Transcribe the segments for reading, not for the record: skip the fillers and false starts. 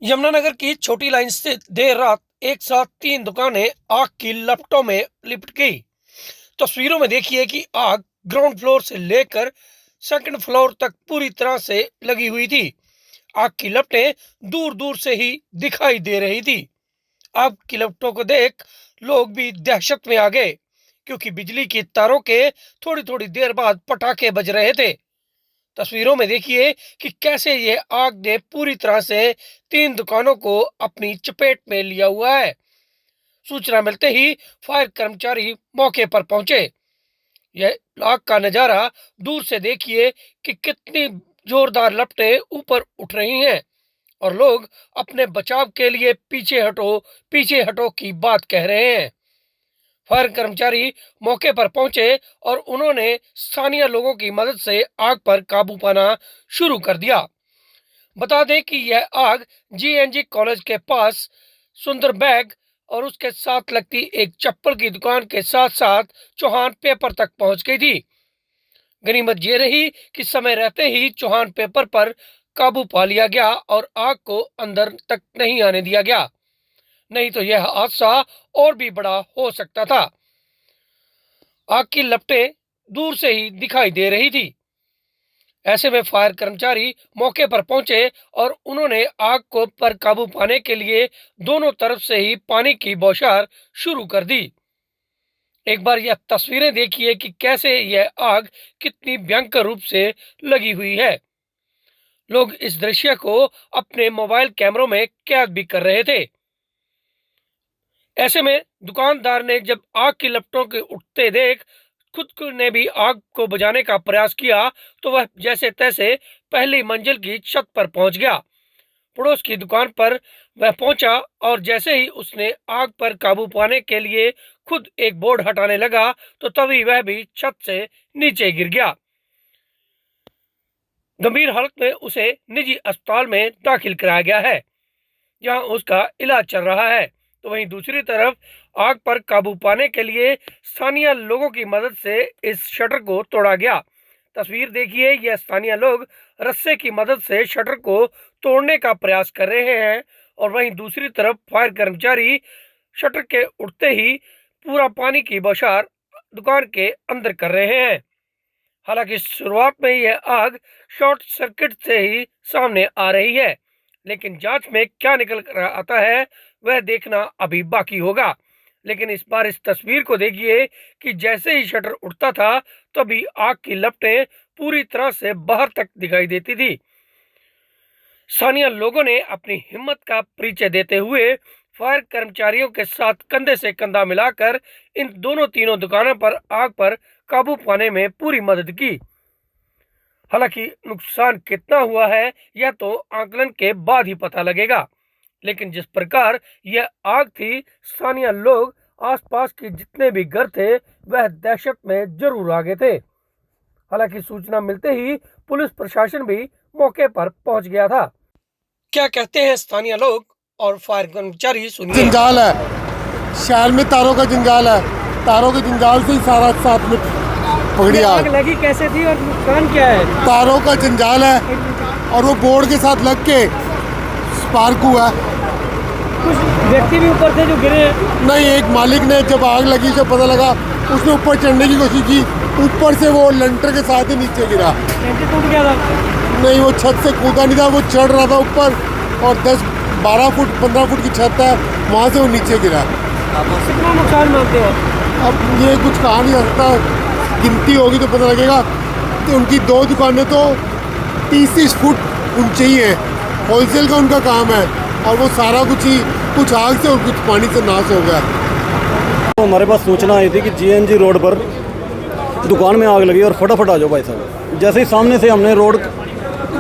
यमुनानगर की छोटी लाइन स्थित देर रात एक साथ तीन दुकानें आग की लपटों में लिपट गई। तस्वीरों में देखिए कि आग ग्राउंड फ्लोर से लेकर सेकंड फ्लोर तक पूरी तरह से लगी हुई थी। आग की लपटें दूर दूर से ही दिखाई दे रही थी। आग की लपटों को देख लोग भी दहशत में आ गए, क्योंकि बिजली की तारों के थोड़ी थोड़ी देर बाद पटाखे बज रहे थे। तस्वीरों में देखिए कि कैसे यह आग ने पूरी तरह से तीन दुकानों को अपनी चपेट में लिया हुआ है। सूचना मिलते ही फायर कर्मचारी मौके पर पहुंचे। यह आग का नजारा दूर से देखिए कि कितनी जोरदार लपटें ऊपर उठ रही हैं और लोग अपने बचाव के लिए पीछे हटो की बात कह रहे हैं। फायर कर्मचारी मौके पर पहुंचे और उन्होंने स्थानीय लोगों की मदद से आग पर काबू पाना शुरू कर दिया। बता दें कि यह आग जीएनजी कॉलेज के पास सुंदर बैग और उसके साथ लगती एक चप्पल की दुकान के साथ साथ चौहान पेपर तक पहुंच गई थी। गनीमत ये रही कि समय रहते ही चौहान पेपर पर काबू पा लिया गया और आग को अंदर तक नहीं आने दिया गया, नहीं तो यह हादसा और भी बड़ा हो सकता था। आग की लपटें दूर से ही दिखाई दे रही थी। ऐसे में फायर कर्मचारी मौके पर पहुंचे और उन्होंने आग को पर काबू पाने के लिए दोनों तरफ से ही पानी की बौछार शुरू कर दी। एक बार यह तस्वीरें देखिए कि कैसे यह आग कितनी भयंकर रूप से लगी हुई है। लोग इस दृश्य को अपने मोबाइल कैमरों में कैद भी कर रहे थे। ऐसे में दुकानदार ने जब आग की लपटों के उठते देख खुद ने भी आग को बुझाने का प्रयास किया, तो वह जैसे तैसे पहली मंजिल की छत पर पहुंच गया। पड़ोस की दुकान पर वह पहुंचा और जैसे ही उसने आग पर काबू पाने के लिए खुद एक बोर्ड हटाने लगा, तो तभी वह भी छत से नीचे गिर गया। गंभीर हालत में उसे निजी अस्पताल में दाखिल कराया गया है, जहां उसका इलाज चल रहा है। तो वहीं दूसरी तरफ आग पर काबू पाने के लिए स्थानीय लोगों की मदद से इस शटर को तोड़ा गया। तस्वीर देखिए, यह स्थानीय लोग रस्से की मदद से शटर को तोड़ने का प्रयास कर रहे हैं और वहीं दूसरी तरफ फायर कर्मचारी शटर के उठते ही पूरा पानी की बौछार दुकान के अंदर कर रहे हैं। हालांकि शुरुआत में यह आग शॉर्ट सर्किट से ही सामने आ रही है, लेकिन जांच में क्या निकल कर आता है वह देखना अभी बाकी होगा। लेकिन इस बार इस तस्वीर को देखिए कि जैसे ही शटर उठता था तभी आग की लपटें पूरी तरह से बाहर तक दिखाई देती थी। स्थानीय लोगों ने अपनी हिम्मत का परिचय देते हुए फायर कर्मचारियों के साथ कंधे से कंधा मिलाकर इन तीनों दुकानों पर आग पर काबू पाने में पूरी मदद की। हालांकि नुकसान कितना हुआ है यह तो आकलन के बाद ही पता लगेगा, लेकिन जिस प्रकार यह आग थी, स्थानीय लोग आसपास के जितने भी घर थे वह दहशत में जरूर आ गए थे। हालांकि सूचना मिलते ही पुलिस प्रशासन भी मौके पर पहुंच गया था। क्या कहते हैं स्थानीय लोग और फायर कर्मचारी, सुनिए। जंजाल है, शहर में तारों का जंजाल है, तारों के जंजाल से ही सारा साथ में पकड़ी आग लगी कैसे थी और नुकसान क्या है? तारों का जंजाल है और वो बोर्ड के साथ लग के स्पार्क हुआ। कुछ व्यक्ति भी ऊपर थे जो गिरे? नहीं, एक मालिक ने जब आग लगी उसे पता लगा, उसने ऊपर चढ़ने की कोशिश की, ऊपर से वो लंटर के साथ ही नीचे गिरा। टूट गया था? नहीं, वो छत से कूदा नहीं था, वो चढ़ रहा था ऊपर और 10-12 फुट 15 फुट की छत है, वहाँ से वो नीचे गिरा। कितना नुकसान मानते हो? अब ये कुछ कहा नहीं जा सकता, गिनती होगी तो पता लगेगा। तो उनकी 2 दुकानें तो 30-30 फुट ऊंची ही है, होलसेल का उनका काम है और वो सारा कुछ आग से और कुछ पानी से नाश हो गया। तो हमारे पास सूचना आई थी कि जीएनजी रोड पर दुकान में आग लगी और फटाफट आ जाओ भाई साहब। जैसे ही सामने से हमने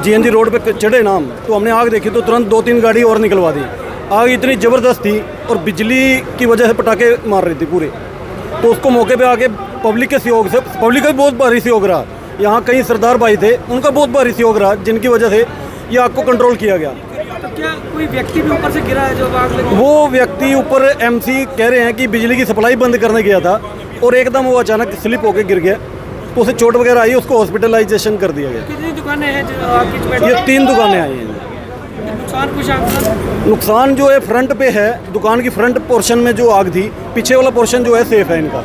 जीएनजी रोड पे चढ़े नाम, तो हमने आग देखी तो तुरंत 2-3 गाड़ी और निकलवा दी। आग इतनी ज़बरदस्त थी और बिजली की वजह से पटाखे मार रही थी पूरे, तो उसको मौके पे आके पब्लिक के सहयोग से, पब्लिक का भी बहुत भारी सहयोग रहा। यहाँ कई सरदार भाई थे, उनका बहुत भारी सहयोग रहा, जिनकी वजह से ये आग को कंट्रोल किया गया। तो क्या कोई व्यक्ति भी ऊपर से गिरा है जो आग लगी? वो व्यक्ति ऊपर एमसी कह रहे हैं कि बिजली की सप्लाई बंद करने गया था और एकदम वो अचानक स्लिप होकर गिर गया, तो उसे चोट वगैरह आई, उसको हॉस्पिटलाइजेशन कर दिया गया। कितनी दुकानें हैं जो आपकी चपेट में? ये 3 दुकानें आई हैं। नुकसान कुछ आंकड़ा? नुकसान जो है फ्रंट पे है, दुकान की फ्रंट पोर्शन में जो आग थी, पीछे वाला पोर्शन जो है सेफ है इनका।